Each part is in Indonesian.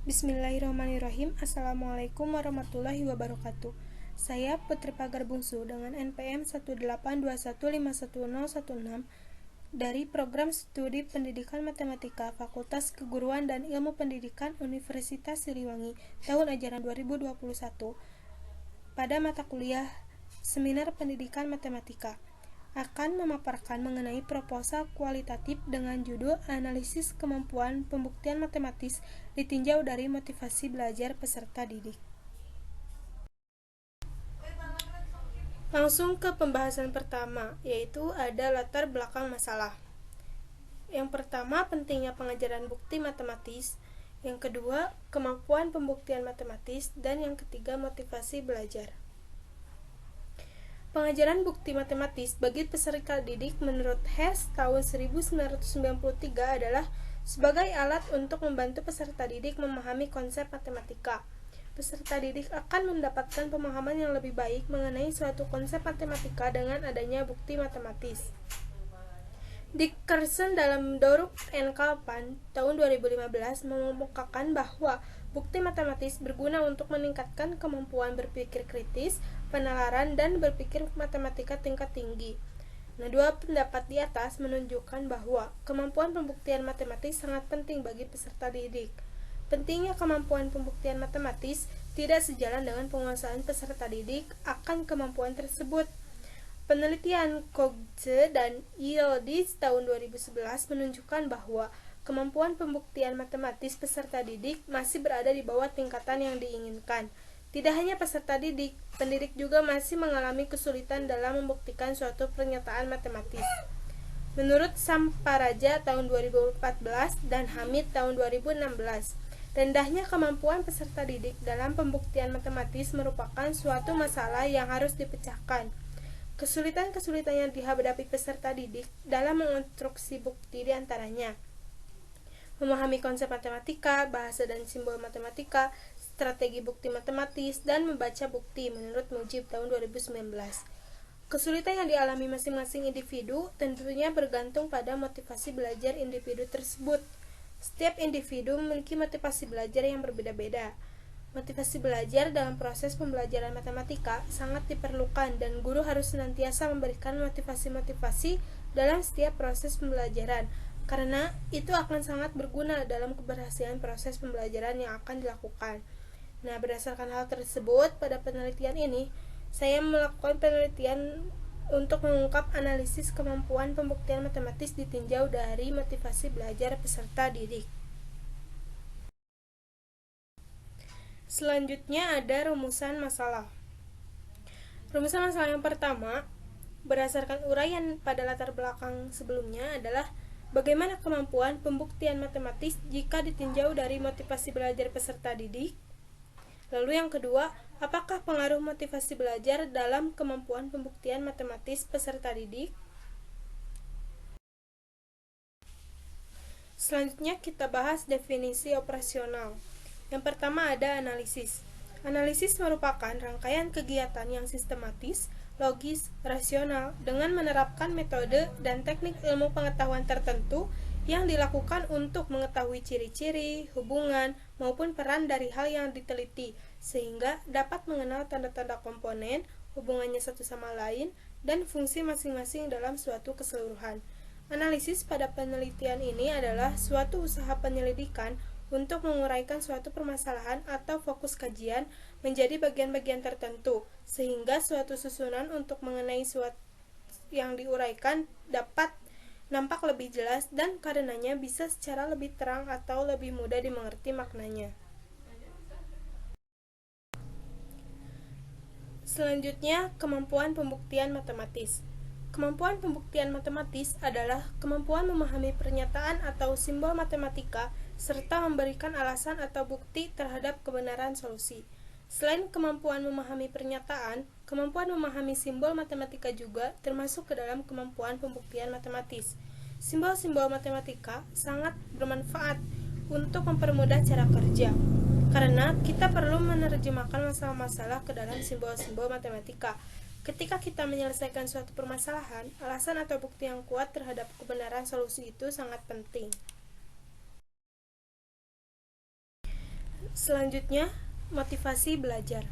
Bismillahirrahmanirrahim. Assalamualaikum warahmatullahi wabarakatuh. Saya Putri Pagar Bungsu dengan NPM 182151016 dari Program Studi Pendidikan Matematika Fakultas Keguruan dan Ilmu Pendidikan Universitas Siliwangi tahun ajaran 2021 pada mata kuliah Seminar Pendidikan Matematika akan memaparkan mengenai proposal kualitatif dengan judul Analisis Kemampuan Pembuktian Matematis ditinjau dari motivasi belajar peserta didik. Langsung ke pembahasan pertama, yaitu ada latar belakang masalah. Yang pertama, pentingnya pengajaran bukti matematis. Yang kedua, kemampuan pembuktian matematis. Dan yang ketiga, motivasi belajar. Pengajaran bukti matematis bagi peserta didik menurut Hess tahun 1993 adalah sebagai alat untuk membantu peserta didik memahami konsep matematika. Peserta didik akan mendapatkan pemahaman yang lebih baik mengenai suatu konsep matematika dengan adanya bukti matematis. Dickerson dalam Doruk and Kalpan tahun 2015 mengemukakan bahwa bukti matematis berguna untuk meningkatkan kemampuan berpikir kritis, penalaran, dan berpikir matematika tingkat tinggi. Nah, dua pendapat di atas menunjukkan bahwa kemampuan pembuktian matematis sangat penting bagi peserta didik. Pentingnya kemampuan pembuktian matematis tidak sejalan dengan penguasaan peserta didik akan kemampuan tersebut. Penelitian Kogge dan Yildiz tahun 2011 menunjukkan bahwa kemampuan pembuktian matematis peserta didik masih berada di bawah tingkatan yang diinginkan. Tidak hanya peserta didik, pendidik juga masih mengalami kesulitan dalam membuktikan suatu pernyataan matematis. Menurut Samparaja tahun 2014 dan Hamid tahun 2016, rendahnya kemampuan peserta didik dalam pembuktian matematis merupakan suatu masalah yang harus dipecahkan. Kesulitan-kesulitan yang dihadapi peserta didik dalam mengonstruksi bukti diantaranya memahami konsep matematika, bahasa dan simbol matematika, strategi bukti matematis, dan membaca bukti menurut Mujib tahun 2019. Kesulitan yang dialami masing-masing individu tentunya bergantung pada motivasi belajar individu tersebut. Setiap individu memiliki motivasi belajar yang berbeda-beda. Motivasi belajar dalam proses pembelajaran matematika sangat diperlukan dan guru harus senantiasa memberikan motivasi-motivasi dalam setiap proses pembelajaran, karena itu akan sangat berguna dalam keberhasilan proses pembelajaran yang akan dilakukan. Nah, berdasarkan hal tersebut, pada penelitian ini, saya melakukan penelitian untuk mengungkap analisis kemampuan pembuktian matematis ditinjau dari motivasi belajar peserta didik. Selanjutnya ada rumusan masalah. Rumusan masalah yang pertama, berdasarkan uraian pada latar belakang sebelumnya adalah bagaimana kemampuan pembuktian matematis jika ditinjau dari motivasi belajar peserta didik. Lalu yang kedua, apakah pengaruh motivasi belajar dalam kemampuan pembuktian matematis peserta didik? Selanjutnya kita bahas definisi operasional. Yang pertama ada analisis. Analisis merupakan rangkaian kegiatan yang sistematis, logis, rasional dengan menerapkan metode dan teknik ilmu pengetahuan tertentu yang dilakukan untuk mengetahui ciri-ciri, hubungan, maupun peran dari hal yang diteliti, sehingga dapat mengenal tanda-tanda komponen, hubungannya satu sama lain, dan fungsi masing-masing dalam suatu keseluruhan. Analisis pada penelitian ini adalah suatu usaha penyelidikan untuk menguraikan suatu permasalahan atau fokus kajian menjadi bagian-bagian tertentu, sehingga suatu susunan untuk mengenai suatu yang diuraikan dapat nampak lebih jelas dan karenanya bisa secara lebih terang atau lebih mudah dimengerti maknanya. Selanjutnya, kemampuan pembuktian matematis. Kemampuan pembuktian matematis adalah kemampuan memahami pernyataan atau simbol matematika serta memberikan alasan atau bukti terhadap kebenaran solusi. Selain kemampuan memahami pernyataan, kemampuan memahami simbol matematika juga termasuk ke dalam kemampuan pembuktian matematis. Simbol-simbol matematika sangat bermanfaat untuk mempermudah cara kerja, karena kita perlu menerjemahkan masalah-masalah ke dalam simbol-simbol matematika. Ketika kita menyelesaikan suatu permasalahan, alasan atau bukti yang kuat terhadap kebenaran solusi itu sangat penting. Selanjutnya, motivasi belajar.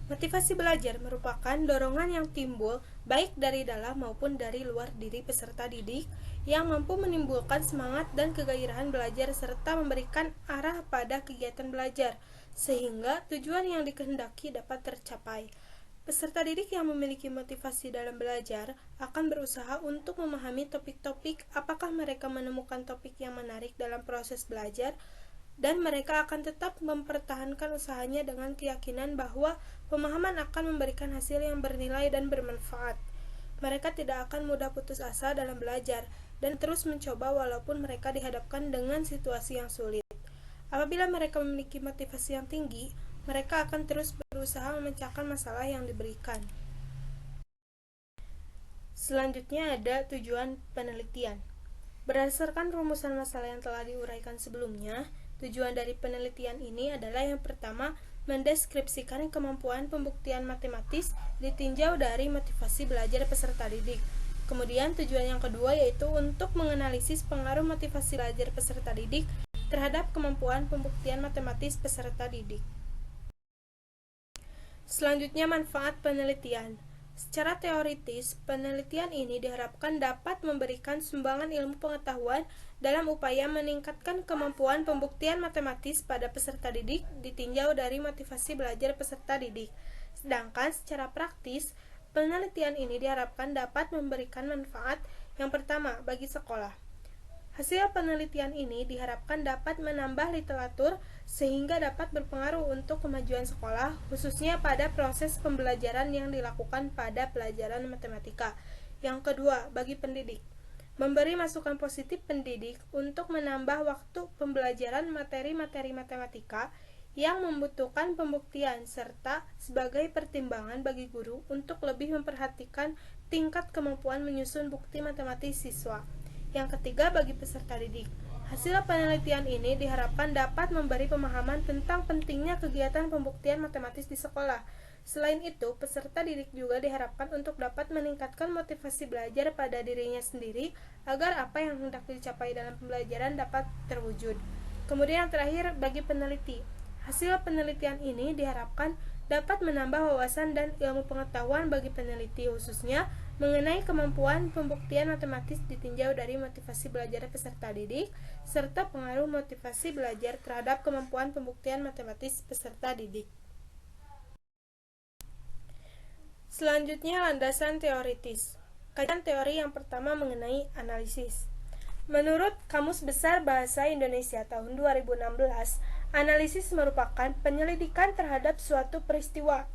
Motivasi belajar merupakan dorongan yang timbul baik dari dalam maupun dari luar diri peserta didik yang mampu menimbulkan semangat dan kegairahan belajar serta memberikan arah pada kegiatan belajar sehingga tujuan yang dikehendaki dapat tercapai. Peserta didik yang memiliki motivasi dalam belajar akan berusaha untuk memahami topik-topik apakah mereka menemukan topik yang menarik dalam proses belajar, dan mereka akan tetap mempertahankan usahanya dengan keyakinan bahwa pemahaman akan memberikan hasil yang bernilai dan bermanfaat. Mereka tidak akan mudah putus asa dalam belajar dan terus mencoba walaupun mereka dihadapkan dengan situasi yang sulit. Apabila mereka memiliki motivasi yang tinggi, mereka akan terus berusaha memecahkan masalah yang diberikan. Selanjutnya ada tujuan penelitian. Berdasarkan rumusan masalah yang telah diuraikan sebelumnya, tujuan dari penelitian ini adalah yang pertama, mendeskripsikan kemampuan pembuktian matematis ditinjau dari motivasi belajar peserta didik. Kemudian tujuan yang kedua yaitu untuk menganalisis pengaruh motivasi belajar peserta didik terhadap kemampuan pembuktian matematis peserta didik. Selanjutnya, manfaat penelitian. Secara teoritis, penelitian ini diharapkan dapat memberikan sumbangan ilmu pengetahuan dalam upaya meningkatkan kemampuan pembuktian matematis pada peserta didik ditinjau dari motivasi belajar peserta didik. Sedangkan secara praktis, penelitian ini diharapkan dapat memberikan manfaat yang pertama bagi sekolah. Hasil penelitian ini diharapkan dapat menambah literatur sehingga dapat berpengaruh untuk kemajuan sekolah, khususnya pada proses pembelajaran yang dilakukan pada pelajaran matematika. Yang kedua, bagi pendidik, memberi masukan positif pendidik untuk menambah waktu pembelajaran materi-materi matematika yang membutuhkan pembuktian serta sebagai pertimbangan bagi guru untuk lebih memperhatikan tingkat kemampuan menyusun bukti matematis siswa. Yang ketiga, bagi peserta didik, hasil penelitian ini diharapkan dapat memberi pemahaman tentang pentingnya kegiatan pembuktian matematis di sekolah. Selain itu, peserta didik juga diharapkan untuk dapat meningkatkan motivasi belajar pada dirinya sendiri agar apa yang hendak dicapai dalam pembelajaran dapat terwujud. Kemudian yang terakhir, bagi peneliti, hasil penelitian ini diharapkan dapat menambah wawasan dan ilmu pengetahuan bagi peneliti, khususnya mengenai kemampuan pembuktian matematis ditinjau dari motivasi belajar peserta didik serta pengaruh motivasi belajar terhadap kemampuan pembuktian matematis peserta didik. Selanjutnya, landasan teoritis. Kajian teori yang pertama mengenai analisis. Menurut Kamus Besar Bahasa Indonesia tahun 2016, analisis merupakan penyelidikan terhadap suatu peristiwa,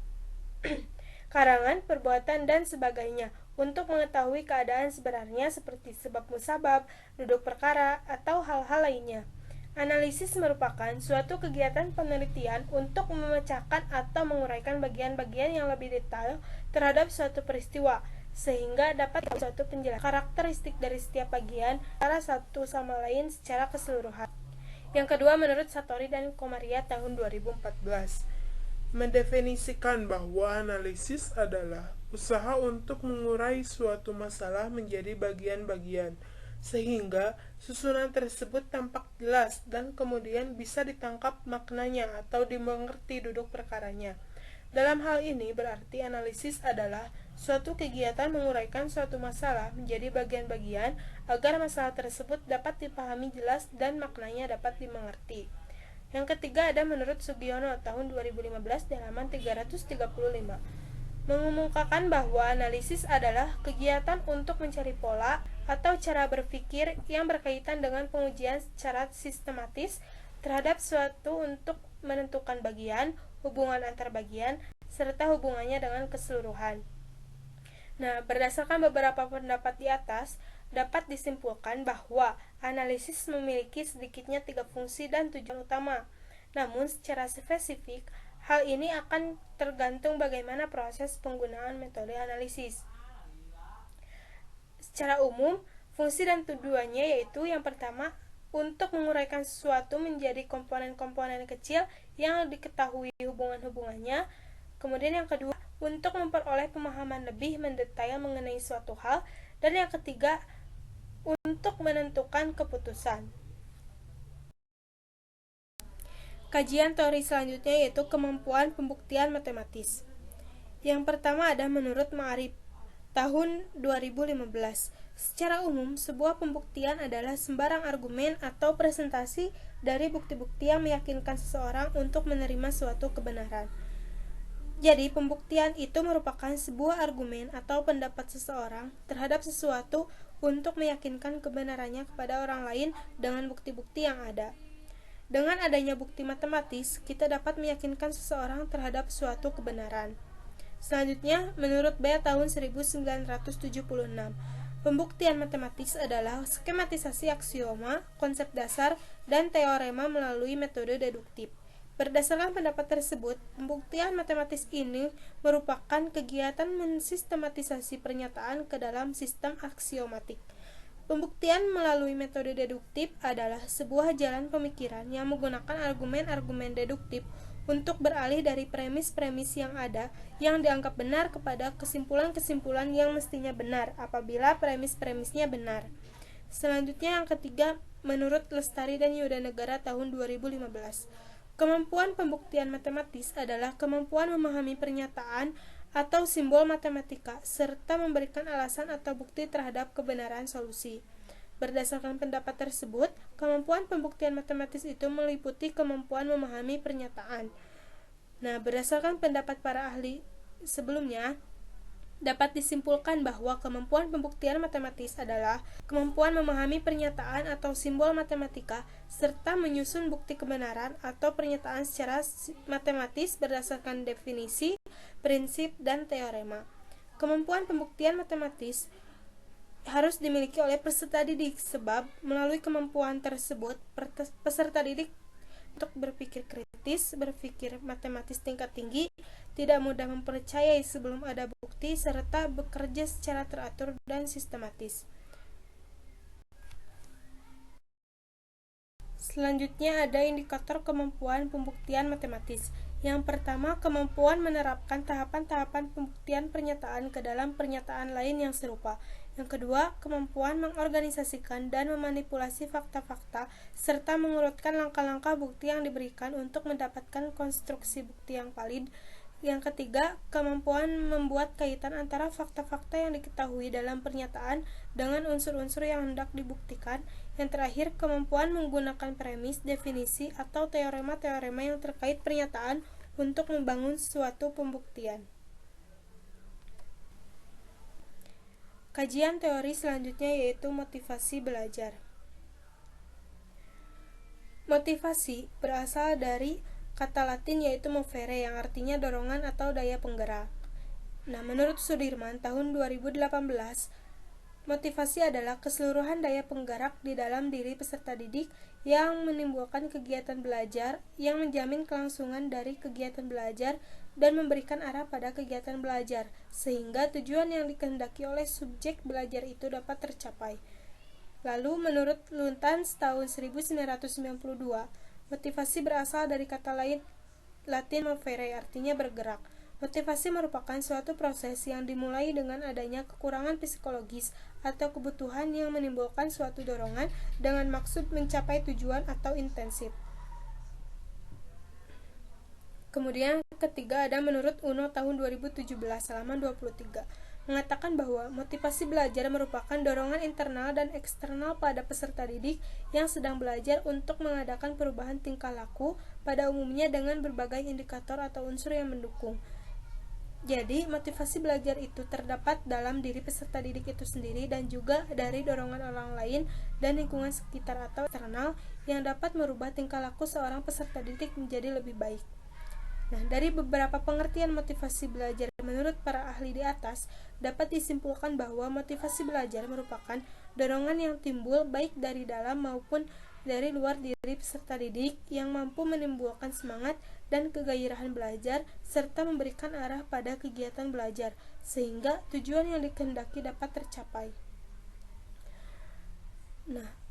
karangan, perbuatan, dan sebagainya untuk mengetahui keadaan sebenarnya seperti sebab musabab, duduk perkara, atau hal-hal lainnya. Analisis merupakan suatu kegiatan penelitian untuk memecahkan atau menguraikan bagian-bagian yang lebih detail terhadap suatu peristiwa, sehingga dapat suatu penjelasan karakteristik dari setiap bagian antara satu sama lain secara keseluruhan. Yang kedua, menurut Satori dan Komaria tahun 2014, mendefinisikan bahwa analisis adalah usaha untuk mengurai suatu masalah menjadi bagian-bagian sehingga susunan tersebut tampak jelas dan kemudian bisa ditangkap maknanya atau dimengerti duduk perkaranya. Dalam hal ini berarti analisis adalah suatu kegiatan menguraikan suatu masalah menjadi bagian-bagian agar masalah tersebut dapat dipahami jelas dan maknanya dapat dimengerti. Yang ketiga ada menurut Sugiono tahun 2015 di halaman 335, mengumumkakan bahwa analisis adalah kegiatan untuk mencari pola atau cara berpikir yang berkaitan dengan pengujian secara sistematis terhadap suatu untuk menentukan bagian, hubungan antar bagian, serta hubungannya dengan keseluruhan. Nah, berdasarkan beberapa pendapat di atas, dapat disimpulkan bahwa analisis memiliki sedikitnya 3 fungsi dan tujuan utama. Namun, secara spesifik, hal ini akan tergantung bagaimana proses penggunaan metode analisis. Secara umum, fungsi dan tujuannya yaitu yang pertama, untuk menguraikan sesuatu menjadi komponen-komponen kecil yang diketahui hubungan-hubungannya. Kemudian yang kedua, untuk memperoleh pemahaman lebih mendetail mengenai suatu hal. Dan yang ketiga, untuk menentukan keputusan. Kajian teori selanjutnya yaitu kemampuan pembuktian matematis. Yang pertama ada menurut Ma'arif tahun 2015. Secara umum, sebuah pembuktian adalah sembarang argumen atau presentasi dari bukti-bukti yang meyakinkan seseorang untuk menerima suatu kebenaran. Jadi, pembuktian itu merupakan sebuah argumen atau pendapat seseorang terhadap sesuatu untuk meyakinkan kebenarannya kepada orang lain dengan bukti-bukti yang ada. Dengan adanya bukti matematis, kita dapat meyakinkan seseorang terhadap suatu kebenaran. Selanjutnya, menurut Bea tahun 1976, pembuktian matematis adalah skematisasi aksioma, konsep dasar, dan teorema melalui metode deduktif. Berdasarkan pendapat tersebut, pembuktian matematis ini merupakan kegiatan mensistematisasi pernyataan ke dalam sistem aksiomatik. Pembuktian melalui metode deduktif adalah sebuah jalan pemikiran yang menggunakan argumen-argumen deduktif untuk beralih dari premis-premis yang ada yang dianggap benar kepada kesimpulan-kesimpulan yang mestinya benar apabila premis-premisnya benar. Selanjutnya yang ketiga, menurut Lestari dan Yudanegara tahun 2015, kemampuan pembuktian matematis adalah kemampuan memahami pernyataan atau simbol matematika, serta memberikan alasan atau bukti terhadap kebenaran solusi. Berdasarkan pendapat tersebut, kemampuan pembuktian matematis itu meliputi kemampuan memahami pernyataan. Nah, berdasarkan pendapat para ahli sebelumnya, dapat disimpulkan bahwa kemampuan pembuktian matematis adalah kemampuan memahami pernyataan atau simbol matematika serta menyusun bukti kebenaran atau pernyataan secara matematis berdasarkan definisi, prinsip, dan teorema. Kemampuan pembuktian matematis harus dimiliki oleh peserta didik sebab melalui kemampuan tersebut peserta didik untuk berpikir kritis, berpikir matematis tingkat tinggi, tidak mudah mempercayai sebelum ada bukti, serta bekerja secara teratur dan sistematis. Selanjutnya ada indikator kemampuan pembuktian matematis. Yang pertama, kemampuan menerapkan tahapan-tahapan pembuktian pernyataan ke dalam pernyataan lain yang serupa. Yang kedua, kemampuan mengorganisasikan dan memanipulasi fakta-fakta serta mengurutkan langkah-langkah bukti yang diberikan untuk mendapatkan konstruksi bukti yang valid. Yang ketiga, kemampuan membuat kaitan antara fakta-fakta yang diketahui dalam pernyataan dengan unsur-unsur yang hendak dibuktikan. Yang terakhir, kemampuan menggunakan premis, definisi, atau teorema-teorema yang terkait pernyataan untuk membangun suatu pembuktian. Kajian teori selanjutnya yaitu motivasi belajar. Motivasi berasal dari kata Latin yaitu movere yang artinya dorongan atau daya penggerak. Nah, menurut Sudirman tahun 2018, motivasi adalah keseluruhan daya penggerak di dalam diri peserta didik yang menimbulkan kegiatan belajar, yang menjamin kelangsungan dari kegiatan belajar dan memberikan arah pada kegiatan belajar, sehingga tujuan yang dikehendaki oleh subjek belajar itu dapat tercapai. Lalu, menurut Luntans tahun 1992, motivasi berasal dari kata Latin movere, artinya bergerak. Motivasi merupakan suatu proses yang dimulai dengan adanya kekurangan psikologis atau kebutuhan yang menimbulkan suatu dorongan dengan maksud mencapai tujuan atau intensif. Kemudian ketiga ada menurut UNO tahun 2017 halaman 23, mengatakan bahwa motivasi belajar merupakan dorongan internal dan eksternal pada peserta didik yang sedang belajar untuk mengadakan perubahan tingkah laku pada umumnya dengan berbagai indikator atau unsur yang mendukung. Jadi, motivasi belajar itu terdapat dalam diri peserta didik itu sendiri dan juga dari dorongan orang lain dan lingkungan sekitar atau eksternal yang dapat merubah tingkah laku seorang peserta didik menjadi lebih baik. Nah, dari beberapa pengertian motivasi belajar menurut para ahli di atas, dapat disimpulkan bahwa motivasi belajar merupakan dorongan yang timbul baik dari dalam maupun dari luar diri peserta didik yang mampu menimbulkan semangat dan kegairahan belajar serta memberikan arah pada kegiatan belajar sehingga tujuan yang dikehendaki dapat tercapai. Nah,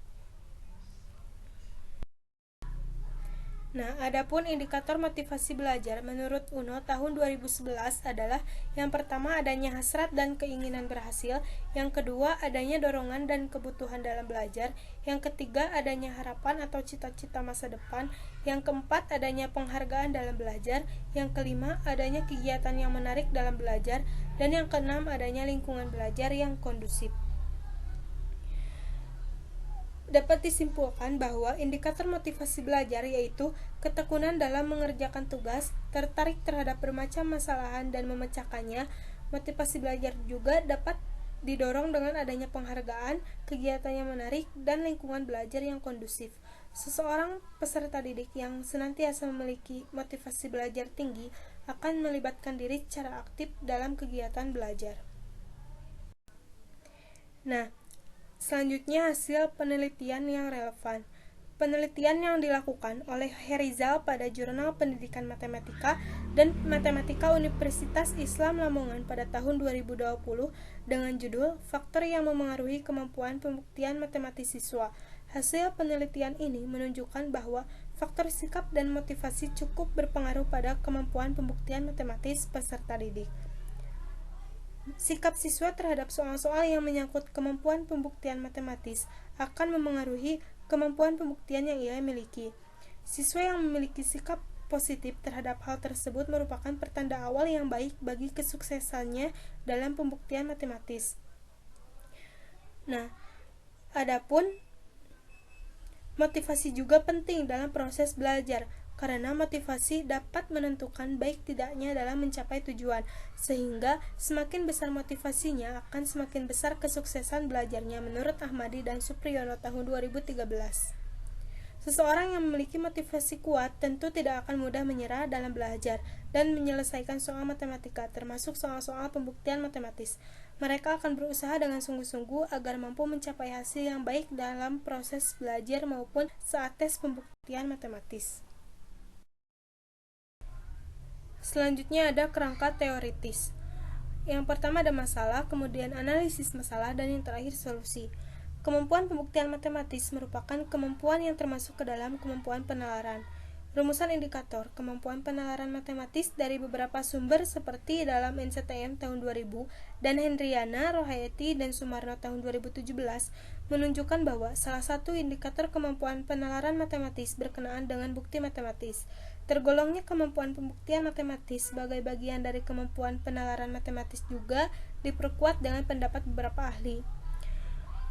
Nah, adapun indikator motivasi belajar menurut UNO tahun 2011 adalah yang pertama adanya hasrat dan keinginan berhasil, yang kedua adanya dorongan dan kebutuhan dalam belajar, yang ketiga adanya harapan atau cita-cita masa depan, yang keempat adanya penghargaan dalam belajar, yang kelima adanya kegiatan yang menarik dalam belajar, dan yang keenam adanya lingkungan belajar yang kondusif. Dapat disimpulkan bahwa indikator motivasi belajar yaitu ketekunan dalam mengerjakan tugas, tertarik terhadap bermacam masalahan dan memecahkannya. Motivasi belajar juga dapat didorong dengan adanya penghargaan, kegiatan yang menarik, dan lingkungan belajar yang kondusif. Seseorang peserta didik yang senantiasa memiliki motivasi belajar tinggi akan melibatkan diri secara aktif dalam kegiatan belajar. Nah, selanjutnya hasil penelitian yang relevan. Penelitian yang dilakukan oleh Herizal pada Jurnal Pendidikan Matematika dan Matematika Universitas Islam Lamongan pada tahun 2020 dengan judul Faktor yang Memengaruhi Kemampuan Pembuktian Matematis Siswa. Hasil penelitian ini menunjukkan bahwa faktor sikap dan motivasi cukup berpengaruh pada kemampuan pembuktian matematis peserta didik. Sikap siswa terhadap soal-soal yang menyangkut kemampuan pembuktian matematis akan memengaruhi kemampuan pembuktian yang ia miliki. Siswa yang memiliki sikap positif terhadap hal tersebut merupakan pertanda awal yang baik bagi kesuksesannya dalam pembuktian matematis. Nah, adapun motivasi juga penting dalam proses belajar, karena motivasi dapat menentukan baik tidaknya dalam mencapai tujuan, sehingga semakin besar motivasinya akan semakin besar kesuksesan belajarnya menurut Ahmadi dan Supriyono tahun 2013. Seseorang yang memiliki motivasi kuat tentu tidak akan mudah menyerah dalam belajar dan menyelesaikan soal matematika, termasuk soal-soal pembuktian matematis. Mereka akan berusaha dengan sungguh-sungguh agar mampu mencapai hasil yang baik dalam proses belajar maupun saat tes pembuktian matematis. Selanjutnya ada kerangka teoritis. Yang pertama ada masalah, kemudian analisis masalah, dan yang terakhir solusi. Kemampuan pembuktian matematis merupakan kemampuan yang termasuk ke dalam kemampuan penalaran. Rumusan indikator kemampuan penalaran matematis dari beberapa sumber seperti dalam NCTM tahun 2000 dan Hendriana, Rohayati, dan Sumarno tahun 2017 menunjukkan bahwa salah satu indikator kemampuan penalaran matematis berkenaan dengan bukti matematis. Tergolongnya kemampuan pembuktian matematis sebagai bagian dari kemampuan penalaran matematis juga diperkuat dengan pendapat beberapa ahli.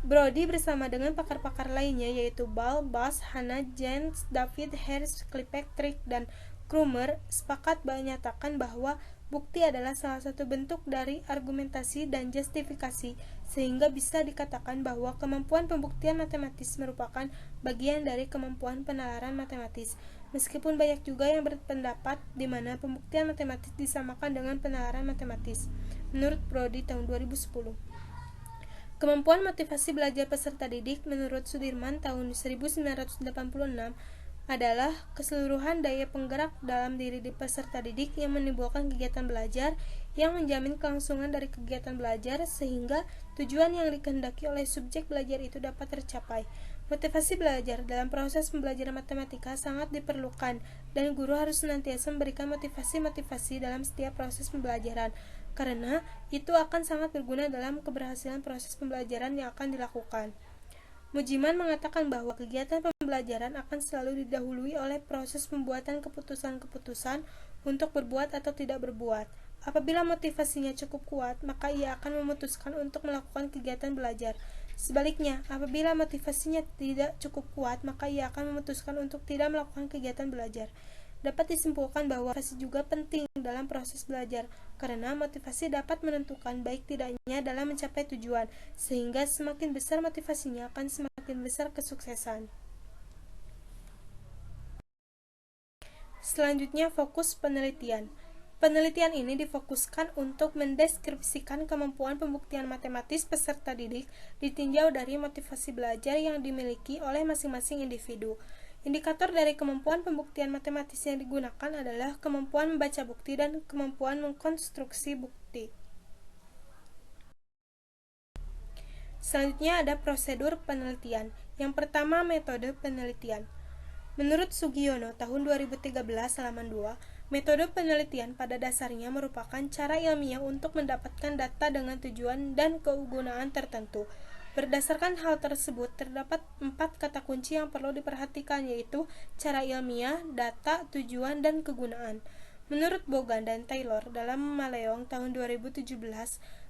Brody bersama dengan pakar-pakar lainnya yaitu Ball, Bass, Hannah, Jens, David, Hertz, Kilpatrick, dan Krumer sepakat menyatakan bahwa bukti adalah salah satu bentuk dari argumentasi dan justifikasi, sehingga bisa dikatakan bahwa kemampuan pembuktian matematis merupakan bagian dari kemampuan penalaran matematis. Meskipun banyak juga yang berpendapat di mana pembuktian matematis disamakan dengan penalaran matematis. Menurut Brody tahun 2010. Kemampuan motivasi belajar peserta didik menurut Sudirman tahun 1986 adalah keseluruhan daya penggerak dalam diri di peserta didik yang menimbulkan kegiatan belajar yang menjamin kelangsungan dari kegiatan belajar sehingga tujuan yang dikehendaki oleh subjek belajar itu dapat tercapai. Motivasi belajar dalam proses pembelajaran matematika sangat diperlukan dan guru harus senantiasa memberikan motivasi-motivasi dalam setiap proses pembelajaran, karena itu akan sangat berguna dalam keberhasilan proses pembelajaran yang akan dilakukan. Mujiman mengatakan bahwa kegiatan pembelajaran akan selalu didahului oleh proses pembuatan keputusan-keputusan untuk berbuat atau tidak berbuat. Apabila motivasinya cukup kuat, maka ia akan memutuskan untuk melakukan kegiatan belajar. Sebaliknya, apabila motivasinya tidak cukup kuat, maka ia akan memutuskan untuk tidak melakukan kegiatan belajar. Dapat disimpulkan bahwa motivasi juga penting dalam proses belajar, karena motivasi dapat menentukan baik tidaknya dalam mencapai tujuan, sehingga semakin besar motivasinya akan semakin besar kesuksesan. Selanjutnya, fokus penelitian. Penelitian ini difokuskan untuk mendeskripsikan kemampuan pembuktian matematis peserta didik ditinjau dari motivasi belajar yang dimiliki oleh masing-masing individu. Indikator dari kemampuan pembuktian matematis yang digunakan adalah kemampuan membaca bukti dan kemampuan mengkonstruksi bukti. Selanjutnya ada prosedur penelitian. Yang pertama, metode penelitian. Menurut Sugiono tahun 2013 halaman 2, metode penelitian pada dasarnya merupakan cara ilmiah untuk mendapatkan data dengan tujuan dan kegunaan tertentu. Berdasarkan hal tersebut, terdapat 4 kata kunci yang perlu diperhatikan, yaitu cara ilmiah, data, tujuan, dan kegunaan. Menurut Bogan dan Taylor dalam Maleong tahun 2017,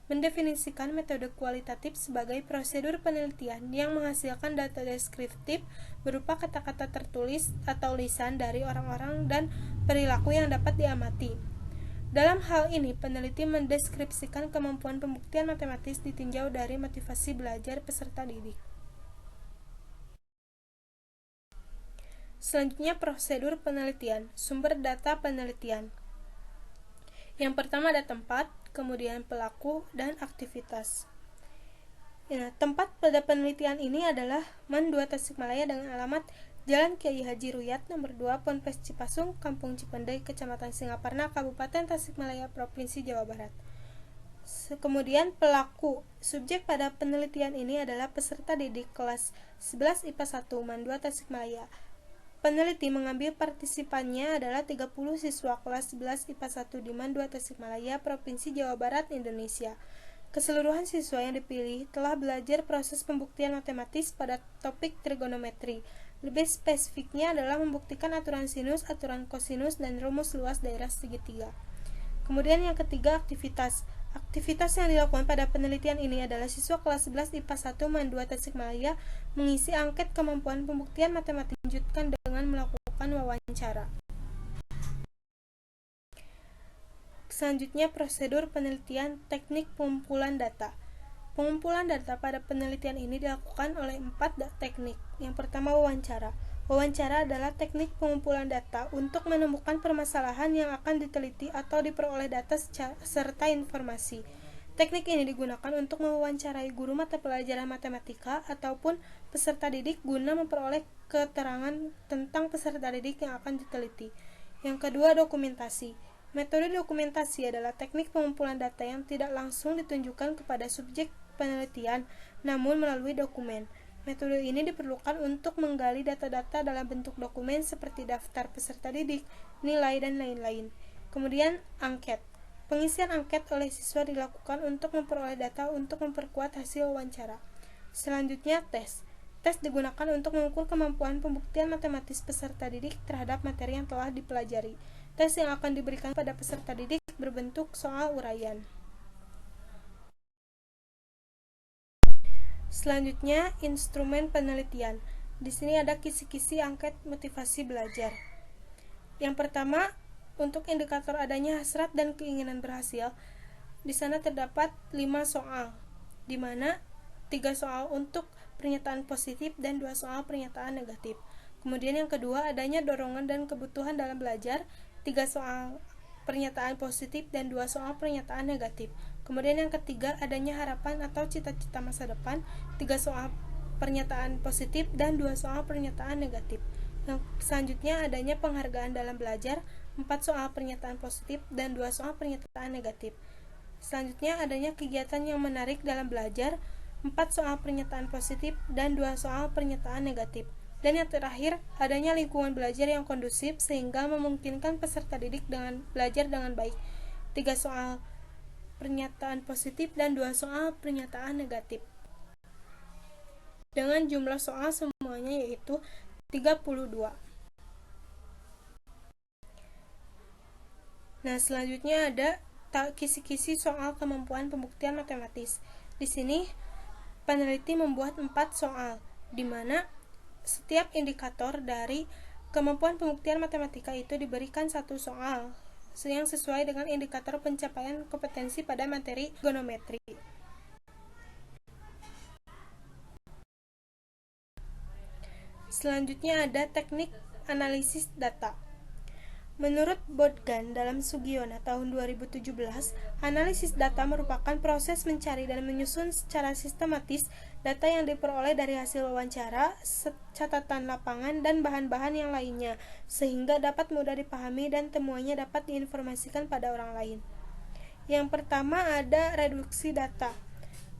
mendefinisikan metode kualitatif sebagai prosedur penelitian yang menghasilkan data deskriptif berupa kata-kata tertulis atau lisan dari orang-orang dan perilaku yang dapat diamati. Dalam hal ini, peneliti mendeskripsikan kemampuan pembuktian matematis ditinjau dari motivasi belajar peserta didik. Selanjutnya, prosedur penelitian, sumber data penelitian. Yang pertama ada tempat, kemudian pelaku, dan aktivitas. Tempat pada penelitian ini adalah MAN 2 Tasikmalaya dengan alamat Jalan Kiai Haji Ruyat nomor 2 Ponpes Cipasung, Kampung Cipendei, Kecamatan Singaparna, Kabupaten Tasikmalaya, Provinsi Jawa Barat. Kemudian pelaku, subjek pada penelitian ini adalah peserta didik kelas 11 IPA 1 MAN 2 Tasikmalaya. Peneliti mengambil partisipannya adalah 30 siswa kelas 11 IPA 1 di MAN 2 Tasikmalaya, Provinsi Jawa Barat, Indonesia. Keseluruhan siswa yang dipilih telah belajar proses pembuktian matematis pada topik trigonometri. Lebih spesifiknya adalah membuktikan aturan sinus, aturan kosinus, dan rumus luas daerah segitiga. Kemudian yang ketiga, aktivitas. Aktivitas yang dilakukan pada penelitian ini adalah siswa kelas 11 IPA 1 MAN 2 Tasikmalaya mengisi angket kemampuan pembuktian matematis dilanjutkan dengan melakukan wawancara. Selanjutnya, prosedur penelitian teknik pengumpulan data. Pengumpulan data pada penelitian ini dilakukan oleh 4 teknik. Yang pertama, wawancara. Wawancara adalah teknik pengumpulan data untuk menemukan permasalahan yang akan diteliti atau diperoleh data serta informasi. Teknik ini digunakan untuk mewawancarai guru mata pelajaran matematika ataupun peserta didik guna memperoleh keterangan tentang peserta didik yang akan diteliti. Yang kedua, dokumentasi. Metode dokumentasi adalah teknik pengumpulan data yang tidak langsung ditunjukkan kepada subjek penelitian, namun melalui dokumen. Metode ini diperlukan untuk menggali data-data dalam bentuk dokumen seperti daftar peserta didik, nilai, dan lain-lain. Kemudian, angket. Pengisian angket oleh siswa dilakukan untuk memperoleh data untuk memperkuat hasil wawancara. Selanjutnya, tes. Tes digunakan untuk mengukur kemampuan pembuktian matematis peserta didik terhadap materi yang telah dipelajari. Tes yang akan diberikan pada peserta didik berbentuk soal uraian. Selanjutnya, instrumen penelitian. Di sini ada kisi-kisi angket motivasi belajar. Yang pertama, untuk indikator adanya hasrat dan keinginan berhasil, di sana terdapat 5 soal, di mana 3 soal untuk pernyataan positif dan 2 soal pernyataan negatif. Kemudian yang kedua, adanya dorongan dan kebutuhan dalam belajar, 3 soal pernyataan positif dan 2 soal pernyataan negatif. Kemudian yang ketiga, adanya harapan atau cita-cita masa depan, 3 soal pernyataan positif dan 2 soal pernyataan negatif. Yang selanjutnya, adanya penghargaan dalam belajar, 4 soal pernyataan positif dan 2 soal pernyataan negatif. Selanjutnya, adanya kegiatan yang menarik dalam belajar, 4 soal pernyataan positif dan 2 soal pernyataan negatif. Dan yang terakhir, adanya lingkungan belajar yang kondusif sehingga memungkinkan peserta didik dengan belajar dengan baik. 3 soal pernyataan positif dan 2 soal pernyataan negatif. Dengan jumlah soal semuanya yaitu 32. Nah, selanjutnya ada kisi-kisi soal kemampuan pembuktian matematis. Di sini peneliti membuat 4 soal, di mana setiap indikator dari kemampuan pembuktian matematika itu diberikan 1 soal yang sesuai dengan indikator pencapaian kompetensi pada materi trigonometri. Selanjutnya ada teknik analisis data. Menurut Bogan dalam Sugiono tahun 2017, analisis data merupakan proses mencari dan menyusun secara sistematis data yang diperoleh dari hasil wawancara, catatan lapangan, dan bahan-bahan yang lainnya, sehingga dapat mudah dipahami dan temuannya dapat diinformasikan pada orang lain. Yang pertama ada reduksi data.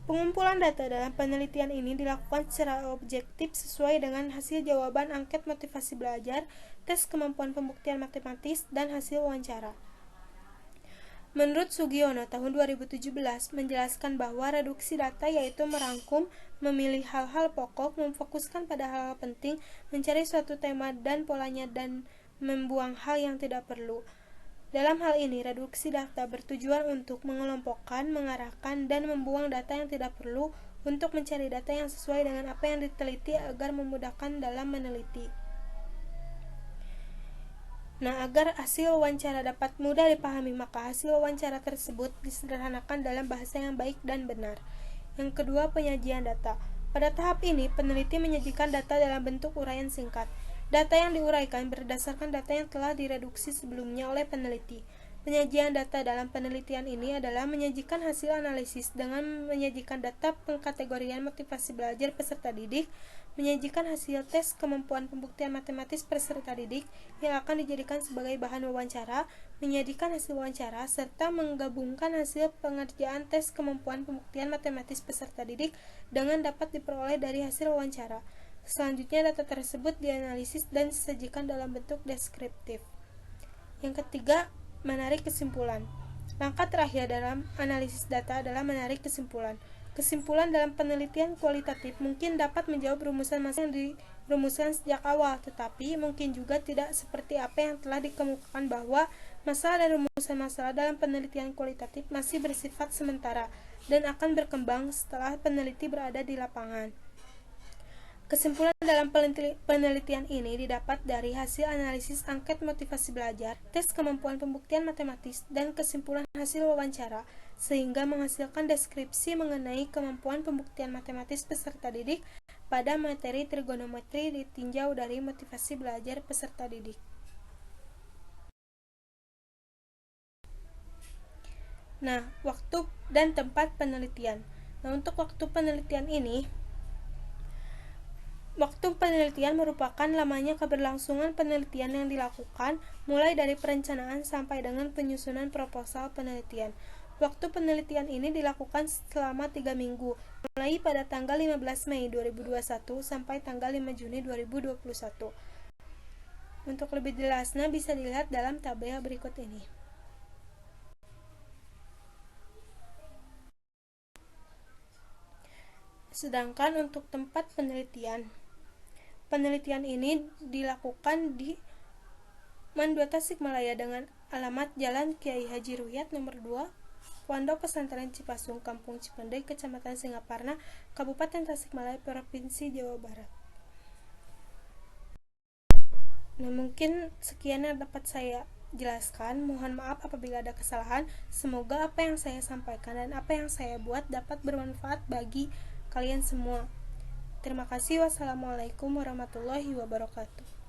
Pengumpulan data dalam penelitian ini dilakukan secara objektif sesuai dengan hasil jawaban angket motivasi belajar, tes kemampuan pembuktian matematis, dan hasil wawancara. Menurut Sugiono tahun 2017 menjelaskan bahwa reduksi data yaitu merangkum, memilih hal-hal pokok, memfokuskan pada hal-hal penting, mencari suatu tema dan polanya, dan membuang hal yang tidak perlu. Dalam hal ini, reduksi data bertujuan untuk mengelompokkan, mengarahkan, dan membuang data yang tidak perlu untuk mencari data yang sesuai dengan apa yang diteliti agar memudahkan dalam meneliti. Nah, agar hasil wawancara dapat mudah dipahami, maka hasil wawancara tersebut disederhanakan dalam bahasa yang baik dan benar. Yang kedua, penyajian data. Pada tahap ini, peneliti menyajikan data dalam bentuk uraian singkat. Data yang diuraikan berdasarkan data yang telah direduksi sebelumnya oleh peneliti. Penyajian data dalam penelitian ini adalah menyajikan hasil analisis dengan menyajikan data pengkategorian motivasi belajar peserta didik, menyajikan hasil tes kemampuan pembuktian matematis peserta didik yang akan dijadikan sebagai bahan wawancara, menyajikan hasil wawancara, serta menggabungkan hasil pengerjaan tes kemampuan pembuktian matematis peserta didik dengan dapat diperoleh dari hasil wawancara. Selanjutnya, data tersebut dianalisis dan disajikan dalam bentuk deskriptif. Yang ketiga, menarik kesimpulan. Langkah terakhir dalam analisis data adalah menarik kesimpulan. Kesimpulan dalam penelitian kualitatif mungkin dapat menjawab rumusan masalah yang dirumuskan sejak awal, tetapi mungkin juga tidak seperti apa yang telah dikemukakan bahwa masalah dan rumusan masalah dalam penelitian kualitatif masih bersifat sementara dan akan berkembang setelah peneliti berada di lapangan. Kesimpulan dalam penelitian ini didapat dari hasil analisis angket motivasi belajar, tes kemampuan pembuktian matematis, dan kesimpulan hasil wawancara, sehingga menghasilkan deskripsi mengenai kemampuan pembuktian matematis peserta didik pada materi trigonometri ditinjau dari motivasi belajar peserta didik. Nah, waktu dan tempat penelitian. Nah, untuk waktu penelitian ini, waktu penelitian merupakan lamanya keberlangsungan penelitian yang dilakukan mulai dari perencanaan sampai dengan penyusunan proposal penelitian. Waktu penelitian ini dilakukan selama 3 minggu, mulai pada tanggal 15 Mei 2021 sampai tanggal 5 Juni 2021. Untuk lebih jelasnya bisa dilihat dalam tabel berikut ini. Sedangkan untuk tempat penelitian ini dilakukan di Man 2 Tasikmalaya dengan alamat Jalan Kiai Haji Ruhyat nomor 2, Pondok Pesantren Cipasung, Kampung Cipendei, Kecamatan Singaparna, Kabupaten Tasikmalaya, Provinsi Jawa Barat. Nah, mungkin sekian yang dapat saya jelaskan. Mohon maaf apabila ada kesalahan. Semoga apa yang saya sampaikan dan apa yang saya buat dapat bermanfaat bagi kalian semua. Terima kasih. Wassalamualaikum warahmatullahi wabarakatuh.